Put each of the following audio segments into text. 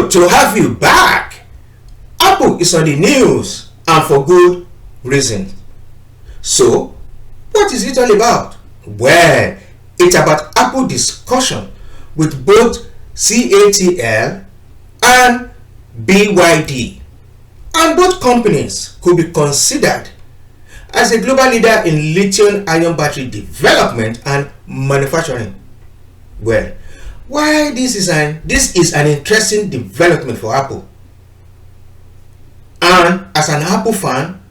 Good to have you back. Apple is on the news, and for good reason. So, what is it all about? Well, it's about Apple discussion with both Catl and BYD, and both companies could be considered as a global leader in lithium-ion battery development and manufacturing. Well, why this is an interesting development for Apple, and as an Apple fan,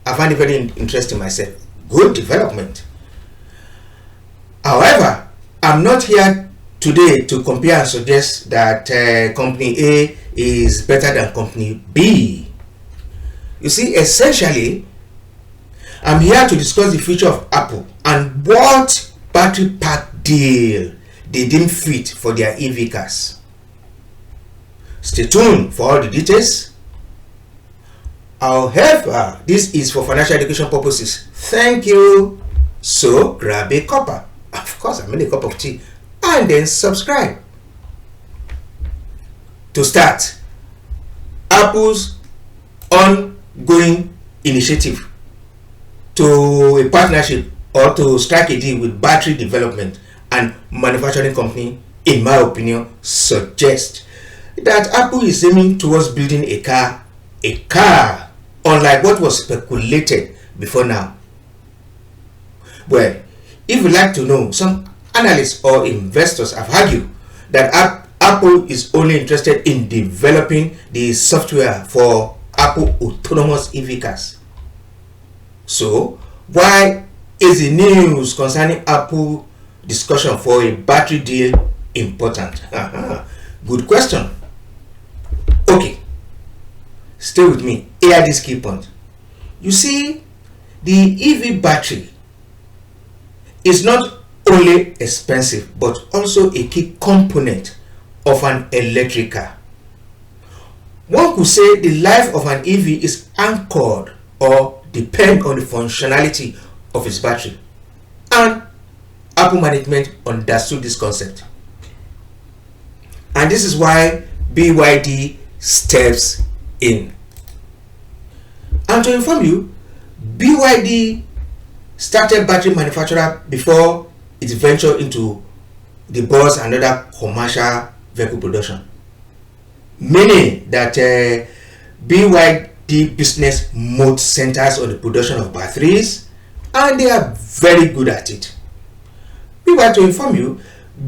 I find it very interesting myself. Good development. However, I'm not here today to compare and suggest that company A is better than company B. You see, essentially, I'm here to discuss the future of Apple and what battery pack deal they deem fit for their EV cars. Stay tuned for all the details. However, this is for financial education purposes. Thank you. So grab a cuppa. Of course, I mean a cup of tea, and then subscribe. To start, Apple's ongoing initiative to a partnership or to strike a deal with battery development and manufacturing company, in my opinion, suggests that Apple is aiming towards building a car, unlike what was speculated before now. Well, if you'd like to know, some analysts or investors have argued that Apple is only interested in developing the software for Apple autonomous EV cars. So, why is the news concerning Apple discussion for a battery deal important? Good question. Okay, stay with me. Here this key point. You see, the EV battery is not only expensive but also a key component of an electric car. One could say the life of an EV is anchored or depend on the functionality of its battery, and Apple management understood this concept, and this is why BYD steps in. And to inform you, BYD started battery manufacturer before it ventured into the bus and other commercial vehicle production, meaning that BYD business mode centers on the production of batteries, and they are very good at it. We want to inform you,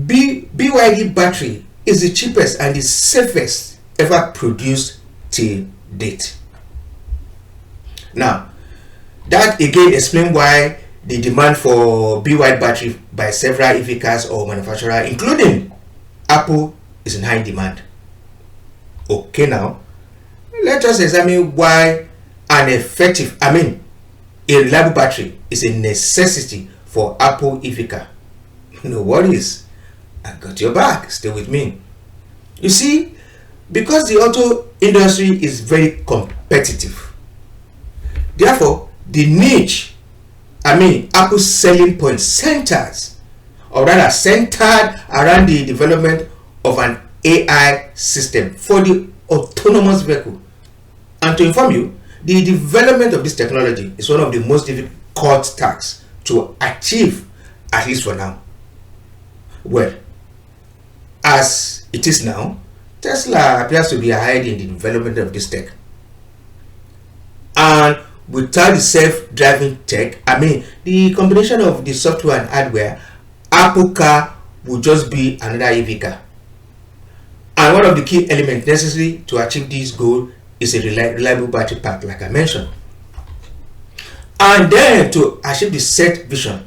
BYD battery is the cheapest and the safest ever produced till date. Now, that again explains why the demand for BYD battery by several EV cars or manufacturers, including Apple, is in high demand. Okay, now let us examine why a reliable battery is a necessity for Apple EV car. No worries, I got your back. Stay with me. You see, because the auto industry is very competitive, therefore the niche, Apple's selling point centered around the development of an AI system for the autonomous vehicle. And to inform you, the development of this technology is one of the most difficult tasks to achieve, at least for now. Well, as it is now, Tesla appears to be ahead in the development of this tech. And without the self-driving tech, the combination of the software and hardware, Apple car will just be another EV car. And one of the key elements necessary to achieve this goal is a reliable battery pack, like I mentioned. And then to achieve the set vision,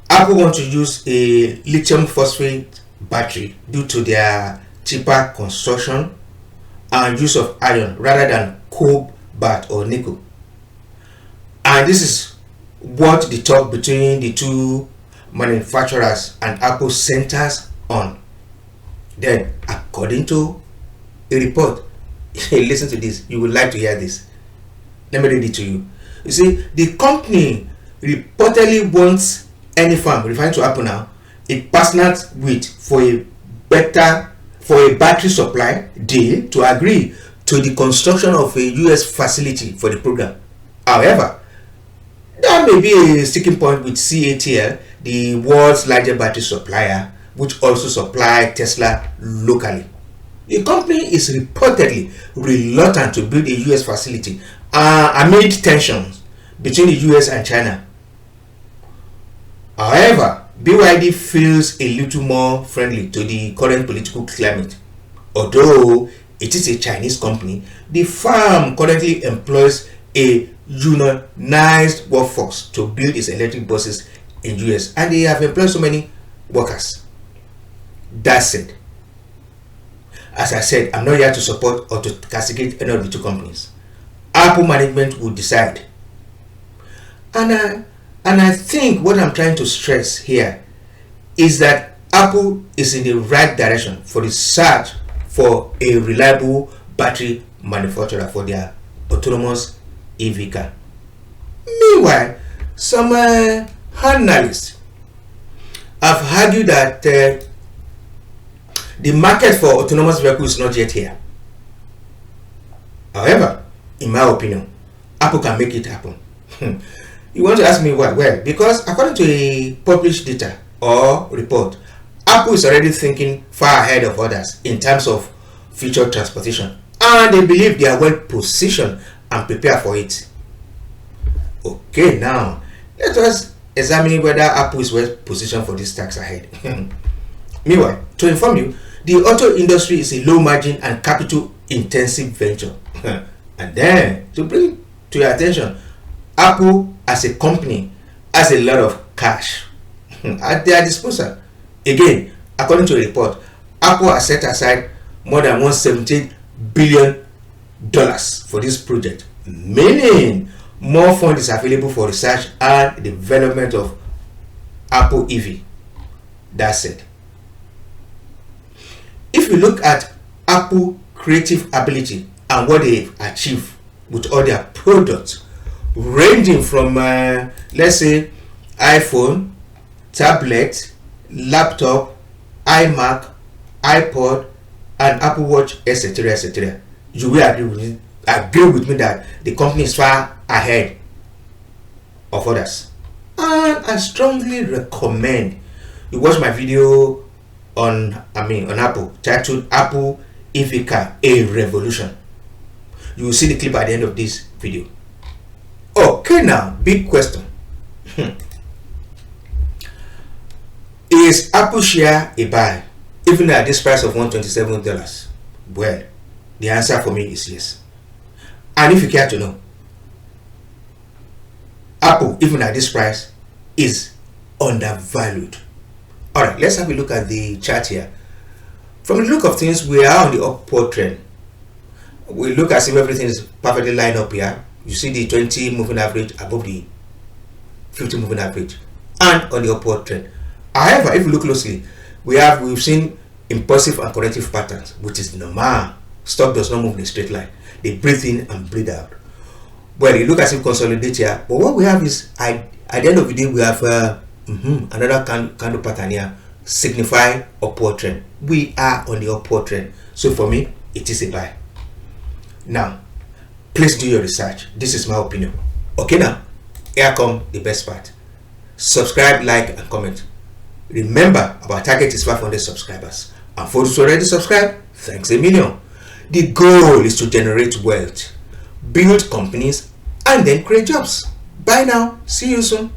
Apple wants to use a lithium phosphate battery due to their cheaper construction and use of iron rather than cobalt or nickel. And this is what the talk between the two manufacturers and Apple centers on. Then, according to a report, listen to this, you would like to hear this. Let me read it to you. You see, the company reportedly wants any firm, referring to Apple now, it partners with for for a battery supply deal to agree to the construction of a US facility for the program. However, there may be a sticking point with Catl, the world's largest battery supplier, which also supplies Tesla locally. The company is reportedly reluctant to build a US facility amid tensions between the US and China. However, BYD feels a little more friendly to the current political climate. Although it is a Chinese company, the firm currently employs a unionized workforce to build its electric buses in US, and they have employed so many workers. That said, as I said, I'm not here to support or to castigate any of the two companies. Apple management will decide. And I think what I'm trying to stress here is that Apple is in the right direction for the search for a reliable battery manufacturer for their autonomous EV car. Meanwhile, some analysts have argued that the market for autonomous vehicles is not yet here. However, in my opinion, Apple can make it happen. You want to ask me why? Well, because according to a published data or report, Apple is already thinking far ahead of others in terms of future transportation, and they believe they are well positioned and prepared for it. Okay, now let us examine whether Apple is well positioned for this tax ahead. Meanwhile, to inform you, the auto industry is a low margin and capital intensive venture. And then, to bring to your attention, Apple as a company has a lot of cash at their disposal. Again, according to a report, Apple has set aside more than $178 billion for this project, meaning more funds is available for research and development of Apple EV. That's it. If you look at Apple creative ability and what they've achieved with all their products, ranging from let's say iPhone, tablet, laptop, iMac, iPod, and Apple Watch, etc., etc., you will agree with me that the company is far ahead of others. And I strongly recommend you watch my video on Apple, titled Apple EV Car A Revolution. You will see the clip at the end of this video. Okay, now big question. Is Apple share a buy even at this price of $127? Well, the answer for me is yes. And if you care to know, Apple even at this price is undervalued. Alright, let's have a look at the chart here. From the look of things, we are on the upward trend. We look as if everything is perfectly lined up here. You see the 20 moving average above the 50 moving average and on the upward trend. However, if you look closely, we've seen impulsive and corrective patterns, which is normal. Stock does not move in a straight line. They breathe in and breathe out. Well, you look as if consolidate here, but what we have is at the end of the day we have another candle pattern here signify upward trend. We are on the upward trend, so for me it is a buy. Now please do your research. This is my opinion. Okay, now here come the best part. Subscribe, like, and comment. Remember, our target is 500 subscribers, and for those who already subscribed, thanks a million. The goal is to generate wealth, build companies, and then create jobs. Bye now. See you soon.